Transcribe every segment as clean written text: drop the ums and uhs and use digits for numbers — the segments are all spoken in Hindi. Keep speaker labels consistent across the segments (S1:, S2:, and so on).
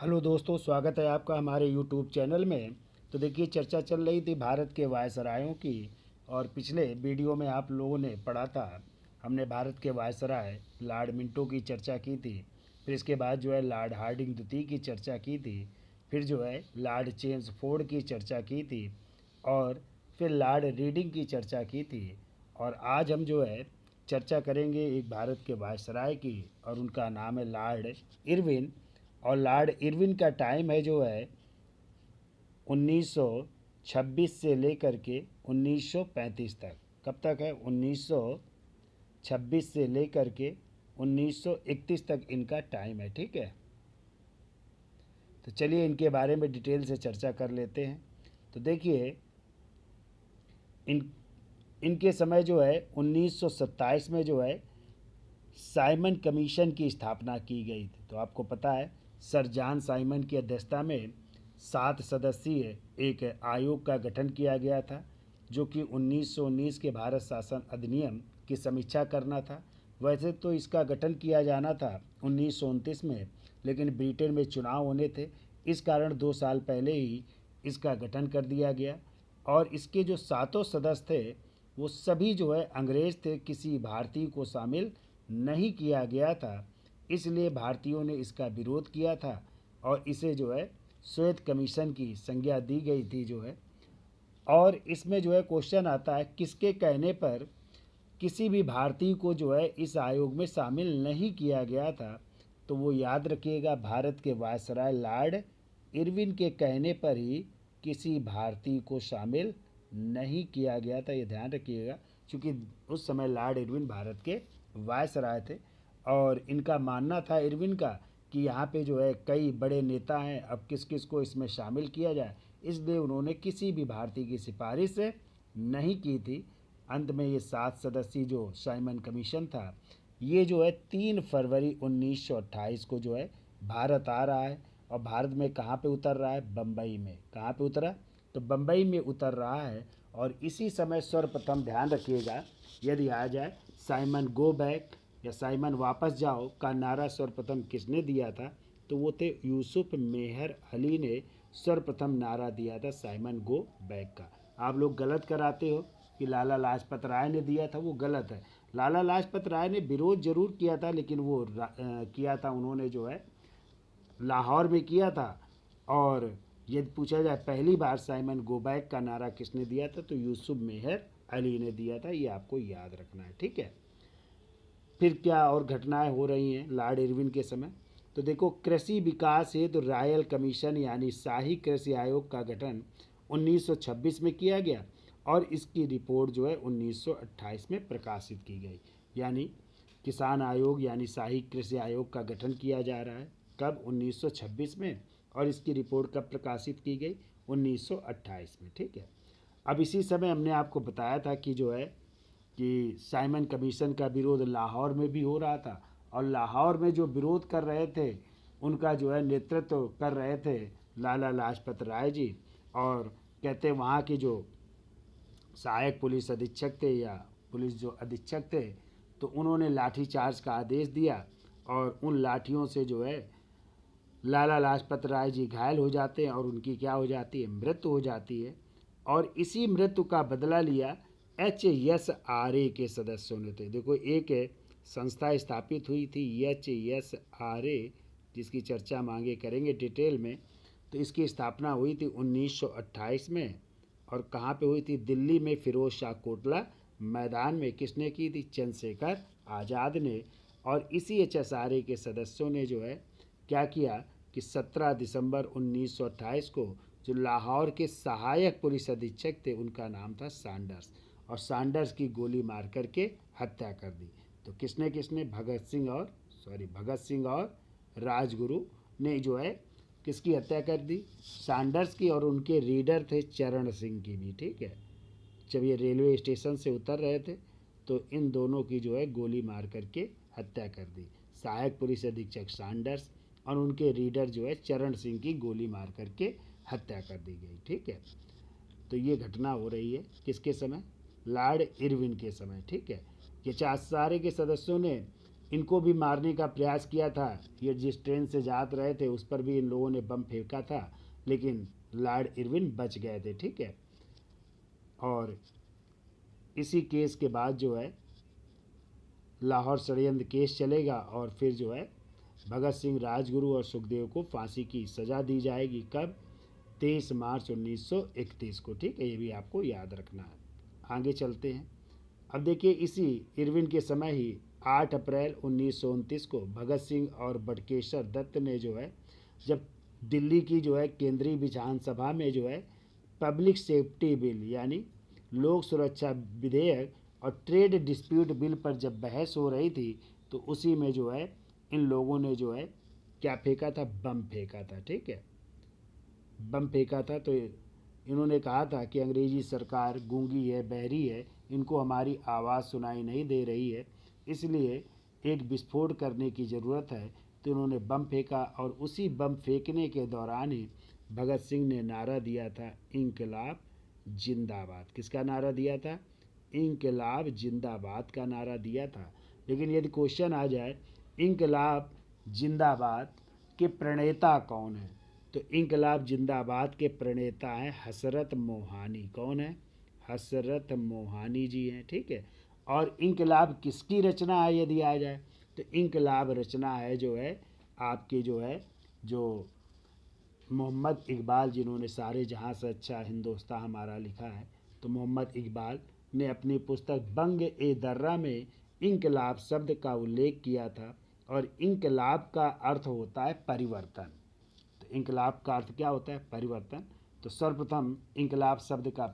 S1: हेलो दोस्तों, स्वागत है आपका हमारे यूट्यूब चैनल में। तो देखिए, चर्चा चल रही थी भारत के वायसरायों की। और पिछले वीडियो में आप लोगों ने पढ़ा था, हमने भारत के वायसराय लॉर्ड मिंटो की चर्चा की थी। फिर इसके बाद जो है लॉर्ड हार्डिंग द्वितीय की चर्चा की थी। फिर जो है लॉर्ड चेम्सफोर्ड की चर्चा की थी। और फिर लॉर्ड रीडिंग की चर्चा की थी। और आज हम जो है चर्चा करेंगे एक भारत के वायसराय की, और उनका नाम है लॉर्ड इरविन। और लॉर्ड इरविन का टाइम है जो है 1926 से लेकर के 1935 तक। कब तक है? 1926 से लेकर के 1931 तक इनका टाइम है। ठीक है, तो चलिए इनके बारे में डिटेल से चर्चा कर लेते हैं। तो देखिए, इन इनके समय जो है 1927 में जो है साइमन कमीशन की स्थापना की गई थी। तो आपको पता है, सर जॉन साइमन की अध्यक्षता में 7 सदस्यीय एक आयोग का गठन किया गया था, जो कि 1919 के भारत शासन अधिनियम की समीक्षा करना था। वैसे तो इसका गठन किया जाना था 1929 में, लेकिन ब्रिटेन में चुनाव होने थे। इस कारण 2 साल पहले ही इसका गठन कर दिया गया। और इसके जो 7 सदस्य थे, वो सभी जो है अंग्रेज थे, किसी भारतीय को शामिल नहीं किया गया था। इसलिए भारतीयों ने इसका विरोध किया था, और इसे जो है श्वेत कमीशन की संज्ञा दी गई थी जो है। और इसमें जो है क्वेश्चन आता है, किसके कहने पर किसी भी भारतीय को जो है इस आयोग में शामिल नहीं किया गया था? तो वो याद रखिएगा, भारत के वायसराय लॉर्ड इरविन के कहने पर ही किसी भारतीय को शामिल नहीं किया गया था। ये ध्यान रखिएगा, क्योंकि उस समय लॉर्ड इरविन भारत के वायसराय थे। और इनका मानना था इरविन का कि यहाँ पे जो है कई बड़े नेता हैं, अब किस किस को इसमें शामिल किया जाए। इसलिए उन्होंने किसी भी भारतीय की सिफारिश नहीं की थी। अंत में ये 7 सदस्यीय जो साइमन कमीशन था, ये जो है 3 फरवरी 1928 को जो है भारत आ रहा है। और भारत में कहाँ पे उतर रहा है? बम्बई में। कहाँ पे उतरा? तो बम्बई में उतर रहा है। और इसी समय सर्वप्रथम ध्यान रखिएगा, यदि आ जाए साइमन गो बैक या साइमन वापस जाओ का नारा सर्वप्रथम किसने दिया था? तो वो थे यूसुफ मेहर अली ने सर्वप्रथम नारा दिया था साइमन गो बैक का। आप लोग गलत कराते हो कि लाला लाजपत राय ने दिया था, वो गलत है। लाला लाजपत राय ने विरोध जरूर किया था, लेकिन वो किया था उन्होंने जो है लाहौर में किया था। और यदि पूछा जाए पहली बार साइमन गो बैक का नारा किसने दिया था, तो यूसुफ मेहर अली ने दिया था। ये आपको याद रखना है, ठीक है। फिर क्या और घटनाएं हो रही हैं लॉर्ड इरविन के समय? तो देखो, कृषि विकास हेतु तो रॉयल कमीशन यानी शाही कृषि आयोग का गठन 1926 में किया गया, और इसकी रिपोर्ट जो है 1928 में प्रकाशित की गई। यानी किसान आयोग यानी शाही कृषि आयोग का गठन किया जा रहा है। कब? 1926 में। और इसकी रिपोर्ट कब प्रकाशित की गई? 1928 में। ठीक है। अब इसी समय हमने आपको बताया था कि जो है कि साइमन कमीशन का विरोध लाहौर में भी हो रहा था। और लाहौर में जो विरोध कर रहे थे, उनका जो है नेतृत्व कर रहे थे लाला लाजपत राय जी। और कहते वहाँ के जो सहायक पुलिस अधीक्षक थे या पुलिस जो अधीक्षक थे, तो उन्होंने लाठी चार्ज का आदेश दिया। और उन लाठियों से जो है लाला लाजपत राय जी घायल हो जाते हैं, और उनकी क्या हो जाती है? मृत्यु हो जाती है। और इसी मृत्यु का बदला लिया HSRA के सदस्यों ने थे। देखो, एक संस्था स्थापित हुई थी HSRA, जिसकी चर्चा हम आगे करेंगे डिटेल में। तो इसकी स्थापना हुई थी 1928 में। और कहाँ पे हुई थी? दिल्ली में फिरोज शाह कोटला मैदान में। किसने की थी? चंद्रशेखर आज़ाद ने। और इसी HSRA के सदस्यों ने जो है क्या किया कि 17 दिसंबर 1928 को जो लाहौर के सहायक पुलिस अधीक्षक थे, उनका नाम था सैंडर्स, और सैंडर्स की गोली मार करके हत्या कर दी। तो किसने किसने? भगत सिंह और राजगुरु ने जो है किसकी हत्या कर दी? सैंडर्स की। और उनके रीडर थे चरण सिंह की भी। ठीक है। जब ये रेलवे स्टेशन से उतर रहे थे, तो इन दोनों की जो है गोली मार करके हत्या कर दी। सहायक पुलिस अधीक्षक सैंडर्स और उनके रीडर जो है चरण सिंह की गोली मार करके हत्या कर दी गई। ठीक है। तो ये घटना हो रही है किसके समय? लॉर्ड इरविन के समय। ठीक है। ये चार सारे के सदस्यों ने इनको भी मारने का प्रयास किया था। ये जिस ट्रेन से जा रहे थे उस पर भी इन लोगों ने बम फेंका था, लेकिन लॉर्ड इरविन बच गए थे, ठीक है। और इसी केस के बाद जो है लाहौर षड्यंत्र केस चलेगा और फिर जो है भगत सिंह, राजगुरु और सुखदेव को फांसी की सज़ा दी जाएगी। कब? 23 मार्च 1931 को, ठीक है। ये भी आपको याद रखना है। आगे चलते हैं। अब देखिए इसी इरविन के समय ही 8 अप्रैल 1929 को भगत सिंह और बटुकेश्वर दत्त ने जो है, जब दिल्ली की जो है केंद्रीय विधानसभा में जो है पब्लिक सेफ्टी बिल यानी लोक सुरक्षा विधेयक और ट्रेड डिस्प्यूट बिल पर जब बहस हो रही थी, तो उसी में जो है इन लोगों ने जो है क्या फेंका था? बम फेंका था, ठीक है। बम फेंका था। तो इन्होंने कहा था कि अंग्रेजी सरकार गूंगी है, बहरी है, इनको हमारी आवाज़ सुनाई नहीं दे रही है, इसलिए एक विस्फोट करने की ज़रूरत है। तो इन्होंने बम फेंका और उसी बम फेंकने के दौरान ही भगत सिंह ने नारा दिया था, इंकलाब जिंदाबाद। किसका नारा दिया था? इंकलाब जिंदाबाद का नारा दिया था। लेकिन यदि क्वेश्चन आ जाए इंकलाब जिंदाबाद के प्रणेता कौन है, तो इंकलाब जिंदाबाद के प्रणेता हैं हसरत मोहानी। कौन है? हसरत मोहानी जी हैं, ठीक है। और इंकलाब किसकी रचना है यदि आ जाए, तो इंकलाब रचना है जो है आपके जो है जो मोहम्मद इकबाल, जिन्होंने सारे जहाँ से अच्छा हिंदुस्तान हमारा लिखा है, तो मोहम्मद इकबाल ने अपनी पुस्तक बंग ए दर्रा में इंकलाब शब्द का उल्लेख किया था। और इंकलाब का अर्थ होता है परिवर्तन। तो इंकलाब का अर्थ क्या होता है? परिवर्तन। तो सर्वप्रथम इंकलाब शब्द का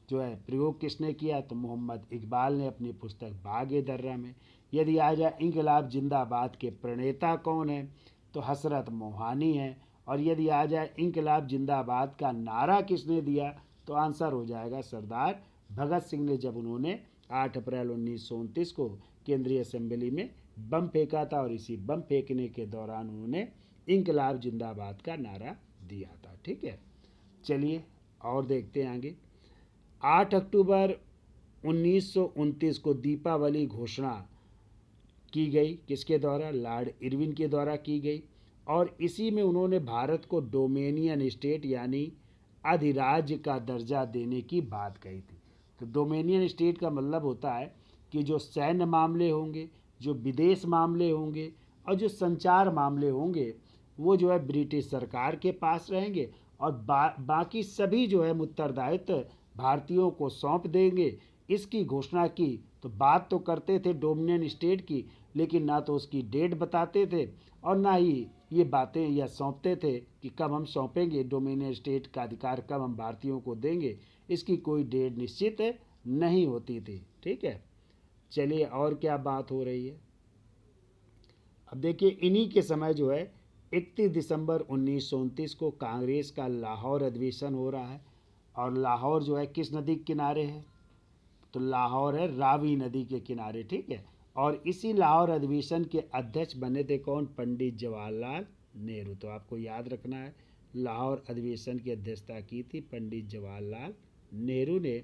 S1: जो है प्रयोग किसने किया? तो मोहम्मद इकबाल ने अपनी पुस्तक बाग ए दर्रा में। यदि आ जाए इंकलाब जिंदाबाद के प्रणेता कौन है, तो हसरत मोहानी है। और यदि आ जाए इंकलाब जिंदाबाद का नारा किसने दिया, तो आंसर हो जाएगा सरदार भगत सिंह ने, जब उन्होंने 8 अप्रैल 1929 को केंद्रीय असेंबली में बम फेंका था और इसी बम फेंकने के दौरान उन्होंने इंकलाब जिंदाबाद का नारा दिया था, ठीक है। चलिए और देखते हैं आगे। 8 अक्टूबर 1929 को दीपावली घोषणा की गई। किसके द्वारा? लॉर्ड इरविन के द्वारा की गई। और इसी में उन्होंने भारत को डोमेनियन स्टेट यानी अधिराज्य का दर्जा देने की बात कही थी। तो डोमेनियन स्टेट का मतलब होता है कि जो सैन्य मामले होंगे, जो विदेश मामले होंगे और जो संचार मामले होंगे, वो जो है ब्रिटिश सरकार के पास रहेंगे और बाकी सभी जो है उत्तरदायित्व भारतीयों को सौंप देंगे। इसकी घोषणा की। तो बात तो करते थे डोमिनियन स्टेट की, लेकिन ना तो उसकी डेट बताते थे और ना ही ये बातें या सौंपते थे कि कब हम सौंपेंगे डोमिनियन स्टेट का अधिकार, कब हम भारतीयों को देंगे। इसकी कोई डेट निश्चित नहीं होती थी, ठीक है। चलिए और क्या बात हो रही है। अब देखिए इन्हीं के समय जो है 31 दिसंबर 1929 को कांग्रेस का लाहौर अधिवेशन हो रहा है। और लाहौर जो है किस नदी के किनारे है? तो लाहौर है रावी नदी के किनारे, ठीक है। और इसी लाहौर अधिवेशन के अध्यक्ष बने थे कौन? पंडित जवाहरलाल नेहरू। तो आपको याद रखना है, लाहौर अधिवेशन की अध्यक्षता की थी पंडित जवाहरलाल नेहरू ने।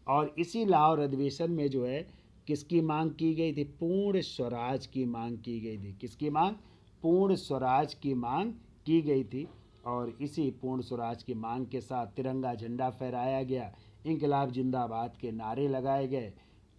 S1: और इसी लाहौर अधिवेशन में जो है किसकी मांग की गई थी? पूर्ण स्वराज की मांग की गई थी। किसकी मांग? पूर्ण स्वराज की मांग की गई थी। और इसी पूर्ण स्वराज की मांग के साथ तिरंगा झंडा फहराया गया, इंकलाब जिंदाबाद के नारे लगाए गए।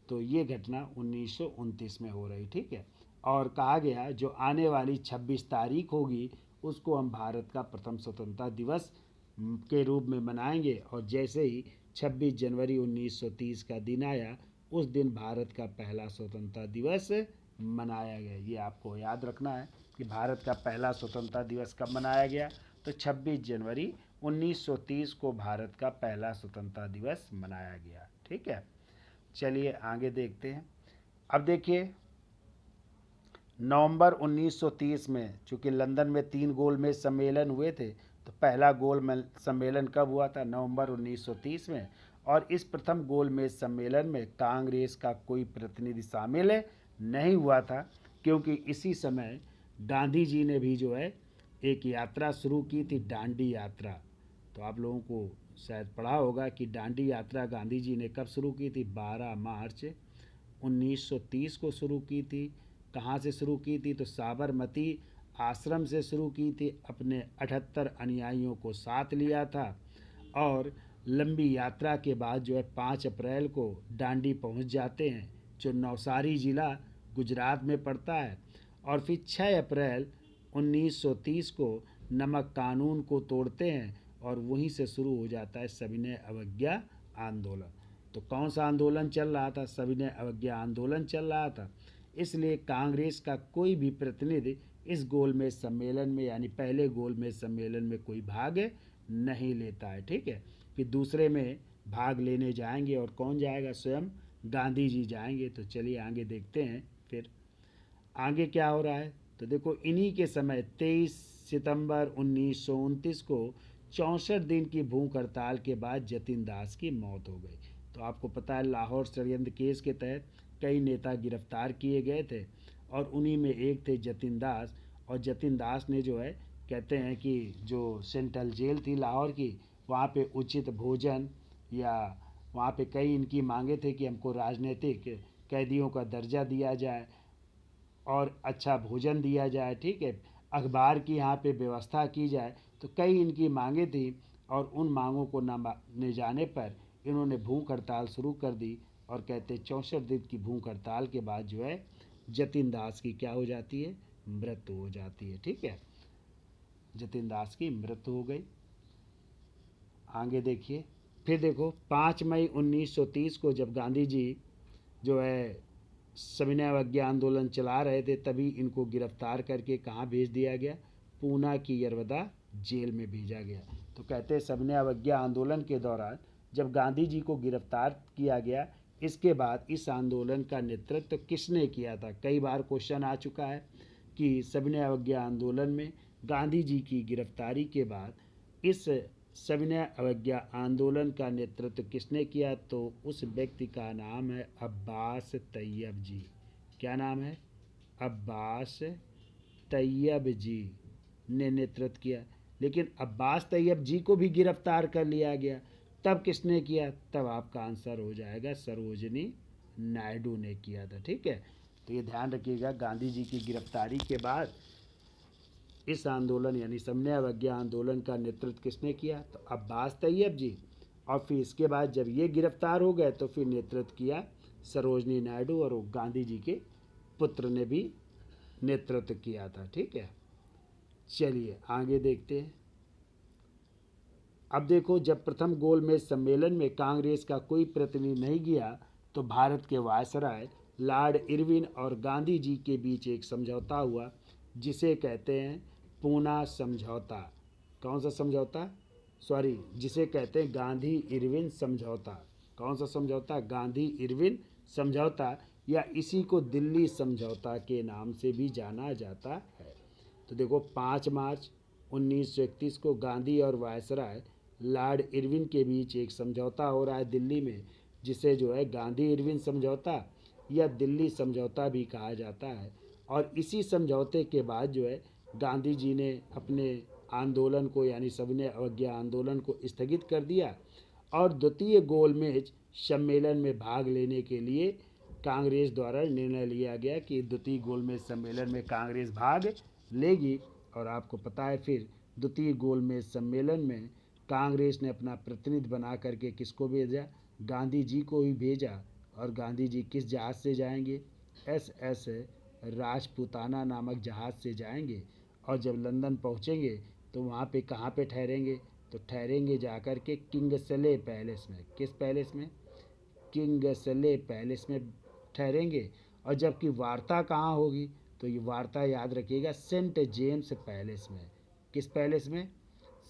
S1: तो ये घटना 1929 में हो रही, ठीक है। और कहा गया जो आने वाली 26 तारीख होगी उसको हम भारत का प्रथम स्वतंत्रता दिवस के रूप में मनाएंगे। और जैसे ही 26 जनवरी 1930 का दिन आया, उस दिन भारत का पहला स्वतंत्रता दिवस मनाया गया। ये आपको याद रखना है कि भारत का पहला स्वतंत्रता दिवस कब मनाया गया, तो 26 जनवरी 1930 को भारत का पहला स्वतंत्रता दिवस मनाया गया, ठीक है। चलिए आगे देखते हैं। अब देखिए नवंबर 1930 में चूँकि लंदन में 3 गोलमेज सम्मेलन हुए थे, तो पहला गोल सम्मेलन कब हुआ था? नवंबर 1930 में। और इस प्रथम गोलमेज सम्मेलन में कांग्रेस का कोई प्रतिनिधि शामिल नहीं हुआ था, क्योंकि इसी समय गांधी जी ने भी जो है एक यात्रा शुरू की थी, दांडी यात्रा। तो आप लोगों को शायद पढ़ा होगा कि दांडी यात्रा गांधी जी ने कब शुरू की थी? 12 मार्च 1930 को शुरू की थी। कहाँ से शुरू की थी, तो साबरमती आश्रम से शुरू की थी। अपने 78 अनुयायियों को साथ लिया था और लंबी यात्रा के बाद जो है 5 अप्रैल को डांडी पहुंच जाते हैं, जो नवसारी ज़िला गुजरात में पड़ता है। और फिर 6 अप्रैल 1930 को नमक कानून को तोड़ते हैं और वहीं से शुरू हो जाता है सविनय अवज्ञा आंदोलन। तो कौन सा आंदोलन चल रहा था, सविनय अवज्ञा आंदोलन चल रहा था। इसलिए कांग्रेस का कोई भी प्रतिनिधि इस गोलमेज सम्मेलन में यानी पहले गोलमेज सम्मेलन में कोई भाग नहीं लेता है, ठीक है। फिर दूसरे में भाग लेने जाएंगे, और कौन जाएगा, स्वयं गांधी जी जाएंगे। तो चलिए आगे देखते हैं फिर आगे क्या हो रहा है। तो देखो इन्हीं के समय 23 सितंबर 1929 को 64 दिन की भूख हड़ताल के बाद जतिन दास की मौत हो गई। तो आपको पता है लाहौर षड्यंत्र केस के तहत कई नेता गिरफ्तार किए गए थे और उन्हीं में एक थे जतिन दास। और जतिन दास ने जो है, कहते हैं कि जो सेंट्रल जेल थी लाहौर की, वहाँ पे उचित भोजन या वहाँ पे कई इनकी मांगे थे कि हमको राजनीतिक कैदियों का दर्जा दिया जाए और अच्छा भोजन दिया जाए, ठीक है, अखबार की यहाँ पे व्यवस्था की जाए। तो कई इनकी मांगे थी और उन मांगों को न माने जाने पर इन्होंने भूख हड़ताल शुरू कर दी। और कहते 64 दिन की भूख हड़ताल के बाद जो है जतिन दास की क्या हो जाती है, मृत्यु हो जाती है, ठीक है। जतिन दास की मृत्यु हो गई। आगे देखिए, फिर देखो 5 मई 1930 को जब गांधी जी जो है सविनय अवज्ञा आंदोलन चला रहे थे, तभी इनको गिरफ्तार करके कहाँ भेज दिया गया, पूना की यरवदा जेल में भेजा गया। तो कहते हैं सविनय अवज्ञा आंदोलन के दौरान जब गांधी जी को गिरफ्तार किया गया, इसके बाद इस आंदोलन का नेतृत्व किसने किया था। कई बार क्वेश्चन आ चुका है कि सविनय अवज्ञा आंदोलन में गांधी जी की गिरफ्तारी के बाद इस सविनय अवज्ञा आंदोलन का नेतृत्व किसने किया, तो उस व्यक्ति का नाम है अब्बास तैयब जी। क्या नाम है, अब्बास तैयब जी ने नेतृत्व किया। लेकिन अब्बास तैयब जी को भी गिरफ्तार कर लिया गया, तब किसने किया, तब आपका आंसर हो जाएगा सरोजनी नायडू ने किया था, ठीक है। तो ये ध्यान रखिएगा, गांधी जी की गिरफ्तारी के बाद इस आंदोलन यानी सविनय अवज्ञा आंदोलन का नेतृत्व किसने किया, तो अब्बास तैयब जी। और फिर इसके बाद जब ये गिरफ्तार हो गए तो फिर नेतृत्व किया सरोजनी नायडू, और वो गांधी जी के पुत्र ने भी नेतृत्व किया था, ठीक है। चलिए आगे देखते हैं। अब देखो, जब प्रथम गोलमेज सम्मेलन में कांग्रेस का कोई प्रतिनिधि नहीं गया, तो भारत के वायसराय लॉर्ड इरविन और गांधी जी के बीच एक समझौता हुआ, जिसे कहते हैं पूना समझौता। कौन सा समझौता, सॉरी, जिसे कहते हैं गांधी इरविन समझौता। कौन सा समझौता, गांधी इरविन समझौता, या इसी को दिल्ली समझौता के नाम से भी जाना जाता है। तो देखो 5 मार्च 1931 को गांधी और वायसराय लॉर्ड इरविन के बीच एक समझौता हो रहा है दिल्ली में, जिसे जो है गांधी इरविन समझौता या दिल्ली समझौता भी कहा जाता है। और इसी समझौते के बाद जो है गांधी जी ने अपने आंदोलन को यानी सविनय अवज्ञा आंदोलन को स्थगित कर दिया और द्वितीय गोलमेज सम्मेलन में भाग लेने के लिए कांग्रेस द्वारा निर्णय लिया गया कि द्वितीय गोलमेज सम्मेलन में कांग्रेस भाग लेगी। और आपको पता है फिर द्वितीय गोलमेज सम्मेलन में कांग्रेस ने अपना प्रतिनिधि बना करके किसको भेजा, गांधी जी को ही भेजा। और गांधी जी किस जहाज़ से जाएंगे, SS राजपूताना नामक जहाज़ से जाएंगे। और जब लंदन पहुंचेंगे तो वहाँ पे कहाँ पे ठहरेंगे, तो ठहरेंगे जाकर के किंगसले पैलेस में। किस पैलेस में, किंगसले पैलेस में ठहरेंगे। और जबकि वार्ता कहाँ होगी, तो ये वार्ता याद रखिएगा सेंट जेम्स पैलेस में। किस पैलेस में,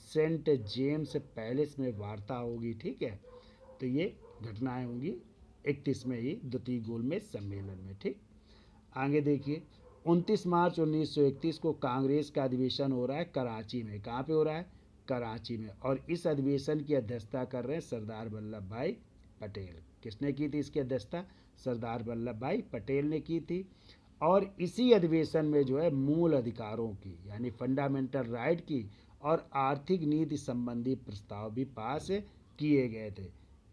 S1: सेंट जेम्स पैलेस में वार्ता होगी, ठीक है। तो ये घटनाएं होंगी 31 में ही द्वितीय गोलमेज सम्मेलन में, ठीक। आगे देखिए, 29 मार्च 1931 को कांग्रेस का अधिवेशन हो रहा है कराची में। कहाँ पे हो रहा है, कराची में। और इस अधिवेशन की अध्यक्षता कर रहे हैं सरदार वल्लभ भाई पटेल। किसने की थी इसकी अध्यक्षता, सरदार वल्लभ भाई पटेल ने की थी। और इसी अधिवेशन में जो है मूल अधिकारों की यानी फंडामेंटल राइट की और आर्थिक नीति संबंधी प्रस्ताव भी पास किए गए थे।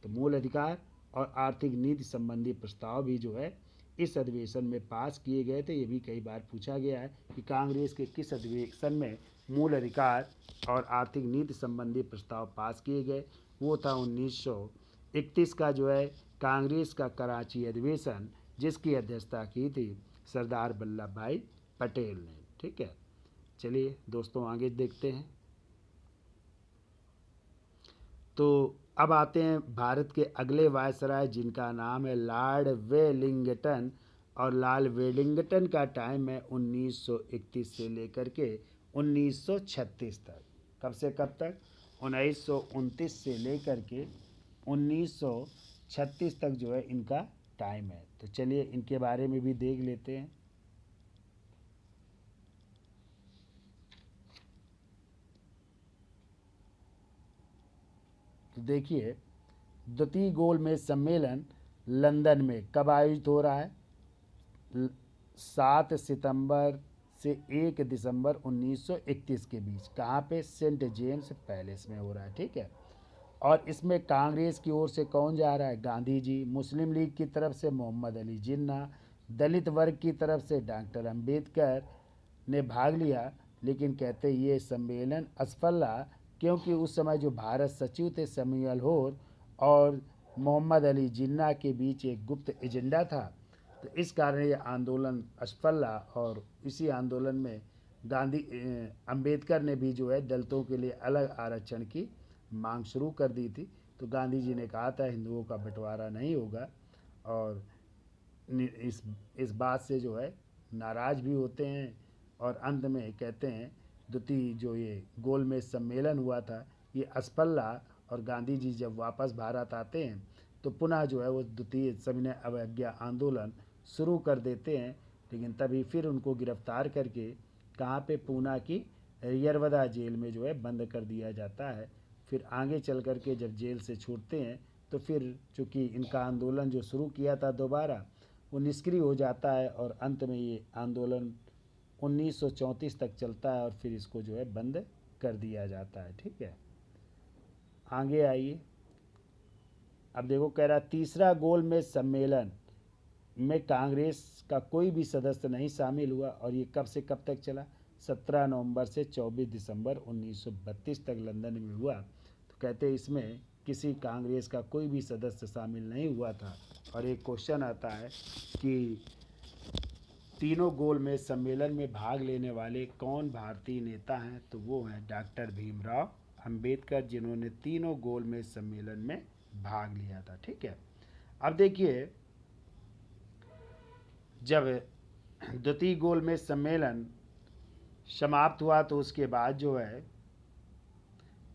S1: तो मूल अधिकार और आर्थिक नीति संबंधी प्रस्ताव भी जो है इस अधिवेशन में पास किए गए थे। ये भी कई बार पूछा गया है कि कांग्रेस के किस अधिवेशन में मूल अधिकार और आर्थिक नीति संबंधी प्रस्ताव पास किए गए। वो था 1931 का जो है कांग्रेस का कराची अधिवेशन, जिसकी अध्यक्षता की थी सरदार वल्लभ भाई पटेल ने। ठीक है, चलिए दोस्तों आगे देखते हैं। तो अब आते हैं भारत के अगले वायसराय, जिनका नाम है लॉर्ड वेलिंगटन। और लॉर्ड वेलिंगटन का टाइम है 1931 से लेकर के 1936 तक। कब से कब तक? 1929 से लेकर के 1936 तक जो है इनका टाइम है। तो चलिए इनके बारे में भी देख लेते हैं। तो देखिए, द्वितीय गोलमेज सम्मेलन लंदन में कब आयोजित हो रहा है? 7 सितंबर से 1 दिसंबर 1931 के बीच। कहाँ पे? सेंट जेम्स पैलेस में हो रहा है। ठीक है, और इसमें कांग्रेस की ओर से कौन जा रहा है? गांधी जी। मुस्लिम लीग की तरफ से मोहम्मद अली जिन्ना। दलित वर्ग की तरफ से डॉक्टर अंबेडकर ने भाग लिया, लेकिन कहते ये सम्मेलन असफल रहा, क्योंकि उस समय जो भारत सचिव थे सैमुअल होर और मोहम्मद अली जिन्ना के बीच एक गुप्त एजेंडा था। तो इस कारण ये आंदोलन असफल रहा, और इसी आंदोलन में अंबेडकर ने भी जो है दलितों के लिए अलग आरक्षण की मांग शुरू कर दी थी। तो गांधी जी ने कहा था हिंदुओं का बंटवारा नहीं होगा, और इस बात से जो है नाराज़ भी होते हैं। और अंत में कहते हैं द्वितीय जो ये गोलमेज सम्मेलन हुआ था ये असफल रहा, और गांधी जी जब वापस भारत आते हैं तो पुनः जो है वो द्वितीय सविनय अवज्ञा आंदोलन शुरू कर देते हैं। लेकिन तभी फिर उनको गिरफ्तार करके कहाँ पे? पूना की यरवदा जेल में जो है बंद कर दिया जाता है। फिर आगे चल कर के जब जेल से छूटते हैं तो फिर चूँकि इनका आंदोलन जो शुरू किया था दोबारा वो निष्क्रिय हो जाता है, और अंत में ये आंदोलन 1934 तक चलता है, और फिर इसको जो है बंद कर दिया जाता है। ठीक है, आगे आइए। अब देखो कह रहा तीसरा गोलमेज सम्मेलन में कांग्रेस का कोई भी सदस्य नहीं शामिल हुआ, और ये कब से कब तक चला? 17 नवंबर से 24 दिसंबर 1932 तक लंदन में हुआ। तो कहते इसमें किसी कांग्रेस का कोई भी सदस्य शामिल नहीं हुआ था। और एक क्वेश्चन आता है कि तीनों गोलमेज सम्मेलन में भाग लेने वाले कौन भारतीय नेता हैं? तो वो हैं डॉक्टर भीमराव अंबेडकर, जिन्होंने तीनों गोलमेज सम्मेलन में भाग लिया था। ठीक है, अब देखिए जब द्वितीय गोलमेज सम्मेलन समाप्त हुआ तो उसके बाद जो है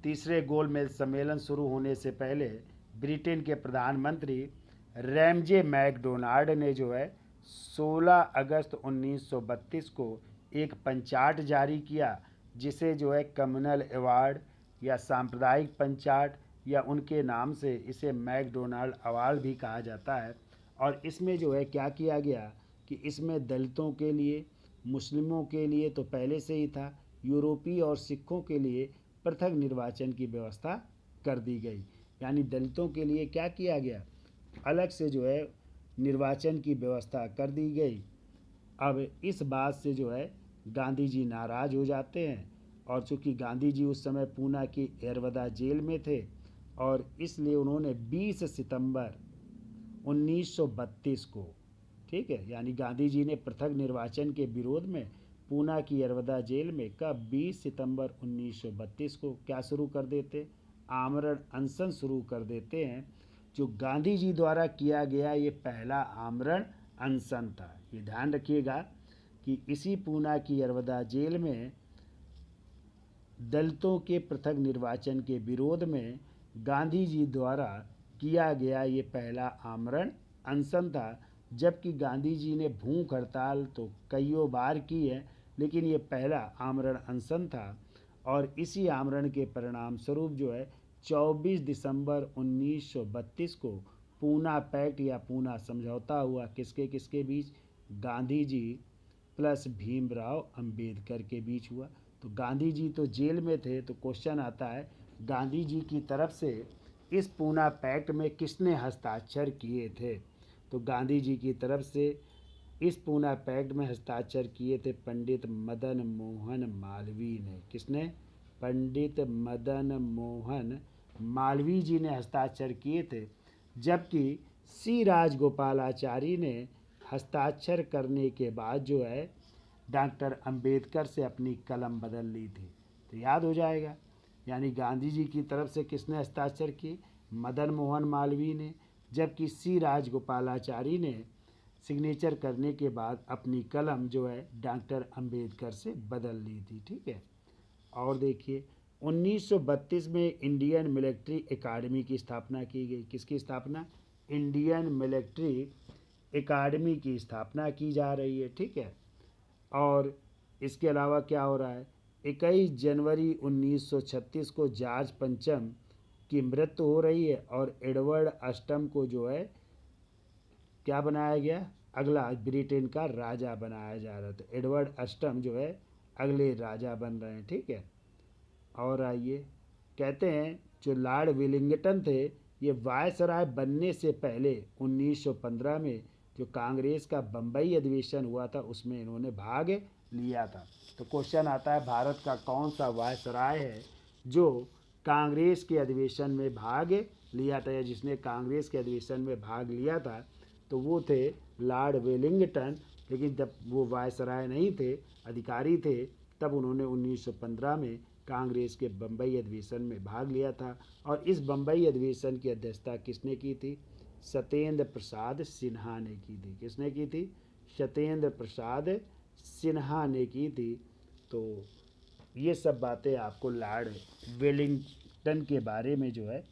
S1: तीसरे गोलमेज सम्मेलन शुरू होने से पहले ब्रिटेन के प्रधानमंत्री रैमजे मैकडोनाल्ड ने जो है 16 अगस्त 1932 को एक पंचाट जारी किया, जिसे जो है कम्युनल अवार्ड या सांप्रदायिक पंचाट या उनके नाम से इसे मैकडोनाल्ड अवार्ड भी कहा जाता है। और इसमें जो है क्या किया गया कि इसमें दलितों के लिए, मुस्लिमों के लिए तो पहले से ही था, यूरोपीय और सिखों के लिए पृथक निर्वाचन की व्यवस्था कर दी गई। यानी दलितों के लिए क्या किया गया? अलग से जो है निर्वाचन की व्यवस्था कर दी गई। अब इस बात से जो है गांधी जी नाराज़ हो जाते हैं, और चूँकि गांधी जी उस समय पूना की यरवदा जेल में थे, और इसलिए उन्होंने 20 सितंबर 1932 को, ठीक है, यानी गांधी जी ने पृथक निर्वाचन के विरोध में पूना की यरवदा जेल में कब? 20 सितंबर 1932 को क्या शुरू कर देते? आमरण अनशन शुरू कर देते हैं। जो गांधी जी द्वारा किया गया ये पहला आमरण अनशन था। ये ध्यान रखिएगा कि इसी पूना की यरवदा जेल में दलितों के पृथक निर्वाचन के विरोध में गांधी जी द्वारा किया गया ये पहला आमरण अनशन था। जबकि गांधी जी ने भूख हड़ताल तो कईयों बार की है, लेकिन ये पहला आमरण अनशन था। और इसी आमरण के परिणाम स्वरूप जो है 24 दिसंबर 1932 को पूना पैक्ट या पूना समझौता हुआ। किसके किसके बीच? गांधी जी प्लस भीमराव अंबेडकर के बीच हुआ। तो गांधी जी तो जेल में थे, तो क्वेश्चन आता है गांधी जी की तरफ से इस पूना पैक्ट में किसने हस्ताक्षर किए थे? तो गांधी जी की तरफ से इस पूना पैक्ट में हस्ताक्षर किए थे पंडित मदन मोहन मालवीय ने। किसने? पंडित मदन मोहन मालवीय जी ने हस्ताक्षर किए थे, जबकि सी राजगोपालाचारी ने हस्ताक्षर करने के बाद जो है डॉक्टर अंबेडकर से अपनी कलम बदल ली थी। तो याद हो जाएगा, यानी गांधी जी की तरफ से किसने हस्ताक्षर किए? मदन मोहन मालवीय ने, जबकि सी राजगोपालाचारी ने सिग्नेचर करने के बाद अपनी कलम जो है डॉक्टर अंबेडकर से बदल ली थी। ठीक है। और देखिए 1932 में इंडियन मिलिट्री एकेडमी की स्थापना की गई। किसकी स्थापना? इंडियन मिलिट्री एकेडमी की स्थापना की जा रही है। ठीक है। और इसके अलावा क्या हो रहा है? 21 जनवरी 1936 को जॉर्ज पंचम की मृत्यु हो रही है और एडवर्ड अष्टम को जो है क्या बनाया गया? अगला ब्रिटेन का राजा बनाया जा रहा था। एडवर्ड अष्टम जो है अगले राजा बन रहे हैं। ठीक है। और आइए, कहते हैं जो लॉर्ड विलिंगटन थे, ये वायसराय बनने से पहले 1915 में जो कांग्रेस का बम्बई अधिवेशन हुआ था उसमें इन्होंने भाग लिया था। तो क्वेश्चन आता है भारत का कौन सा वायसराय है जो कांग्रेस के अधिवेशन में भाग लिया था, या जिसने कांग्रेस के अधिवेशन में भाग लिया था? तो वो थे लॉर्ड वेलिंगटन। लेकिन जब वो वायसराय नहीं थे, अधिकारी थे, तब उन्होंने 1915 में कांग्रेस के बम्बई अधिवेशन में भाग लिया था। और इस बम्बई अधिवेशन की अध्यक्षता किसने की थी? सत्येंद्र प्रसाद सिन्हा ने की थी। किसने की थी? सत्येंद्र प्रसाद सिन्हा ने की थी। तो ये सब बातें आपको लॉर्ड वेलिंगटन के बारे में जो है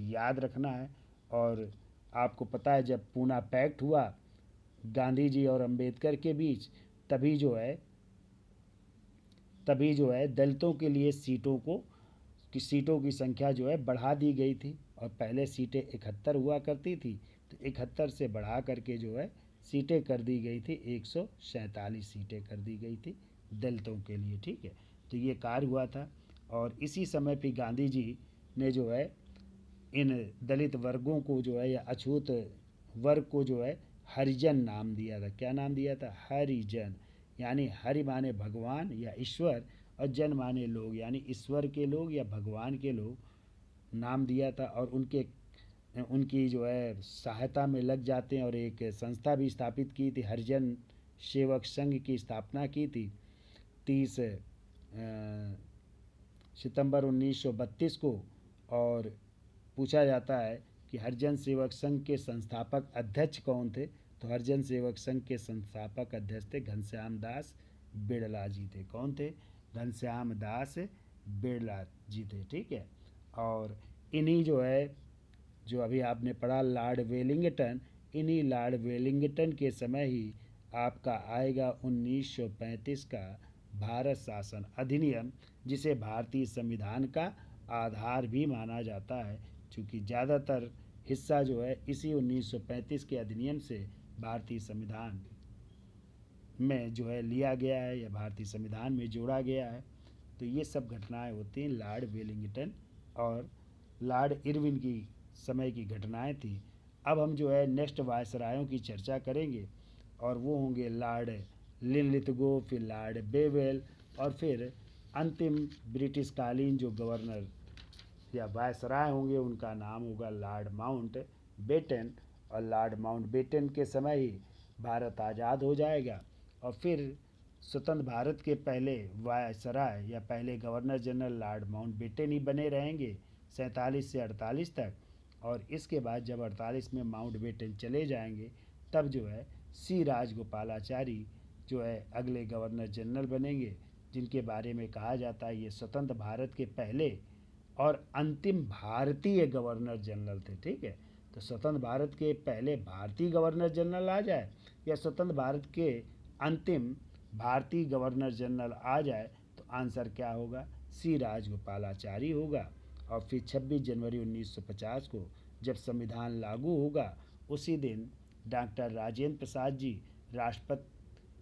S1: याद रखना है। और आपको पता है जब पूना पैक्ट हुआ गांधी जी और अंबेडकर के बीच, तभी जो है दलितों के लिए सीटों की संख्या जो है बढ़ा दी गई थी। और पहले सीटें 71 हुआ करती थी, तो 71 से बढ़ा करके जो है सीटें कर दी गई थी, 147 सीटें कर दी गई थी दलितों के लिए। ठीक है। तो ये कार्य हुआ था। और इसी समय पे गांधी जी ने जो है इन दलित वर्गों को जो है, या अछूत वर्ग को जो है हरिजन नाम दिया था। क्या नाम दिया था? हरिजन। यानी हरि माने भगवान या ईश्वर, और जन माने लोग, यानी ईश्वर के लोग या भगवान के लोग नाम दिया था। और उनकी जो है सहायता में लग जाते हैं। और एक संस्था भी स्थापित की थी, हरिजन सेवक संघ की स्थापना की थी 30 सितंबर 1932 को। और पूछा जाता है कि हरिजन सेवक संघ के संस्थापक अध्यक्ष कौन थे? तो हरिजन सेवक संघ के संस्थापक अध्यक्ष थे घनश्याम दास बिड़ला जी थे। कौन थे? घनश्याम दास बिड़ला जी थे। ठीक है। और इन्हीं जो है, जो अभी आपने पढ़ा लॉर्ड वेलिंगटन, इन्हीं लॉर्ड वेलिंगटन के समय ही आपका आएगा 1935 का भारत शासन अधिनियम, जिसे भारतीय संविधान का आधार भी माना जाता है, क्योंकि ज़्यादातर हिस्सा जो है इसी 1935 के अधिनियम से भारतीय संविधान में जो है लिया गया है, या भारतीय संविधान में जोड़ा गया है। तो ये सब घटनाएं होती हैं लॉर्ड वेलिंगटन और लॉर्ड इरविन की समय की घटनाएं थी। अब हम जो है नेक्स्ट वायसरायों की चर्चा करेंगे, और वो होंगे लॉर्ड लिनलिथगो, फिर लॉर्ड बेवेल, और फिर अंतिम ब्रिटिश कालीन जो गवर्नर या वायसराय होंगे उनका नाम होगा लॉर्ड माउंट बेटन। और लॉर्ड माउंट बेटन के समय ही भारत आज़ाद हो जाएगा। और फिर स्वतंत्र भारत के पहले वायसराय या पहले governor general lord Mountbatten ही बने रहेंगे 47 से 48 तक। और इसके बाद जब 48 में माउंट बेटन चले जाएंगे, तब जो है सी राजगोपालाचारी जो है अगले गवर्नर जनरल बनेंगे, जिनके बारे में कहा जाता है ये स्वतंत्र भारत के पहले और अंतिम भारतीय गवर्नर जनरल थे। ठीक है। तो स्वतंत्र भारत के पहले भारतीय गवर्नर जनरल आ जाए, या स्वतंत्र भारत के अंतिम भारतीय गवर्नर जनरल आ जाए, तो आंसर क्या होगा? सी राजगोपालाचारी होगा। और फिर 26 जनवरी 1950 को जब संविधान लागू होगा, उसी दिन डॉक्टर राजेंद्र प्रसाद जी राष्ट्रपति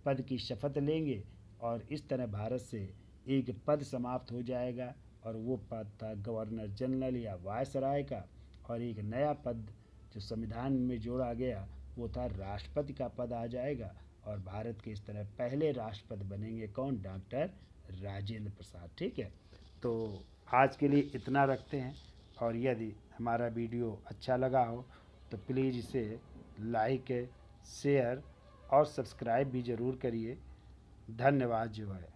S1: पद की शपथ लेंगे। और इस तरह भारत से एक पद समाप्त हो जाएगा, और वो पद था गवर्नर जनरल या वायसराय का। और एक नया पद जो संविधान में जोड़ा गया वो था राष्ट्रपति का पद आ जाएगा। और भारत के इस तरह पहले राष्ट्रपति बनेंगे कौन? डॉक्टर राजेंद्र प्रसाद। ठीक है, तो आज के लिए इतना रखते हैं, और यदि हमारा वीडियो अच्छा लगा हो तो प्लीज़ इसे लाइक, शेयर और सब्सक्राइब भी ज़रूर करिए। धन्यवाद जो है।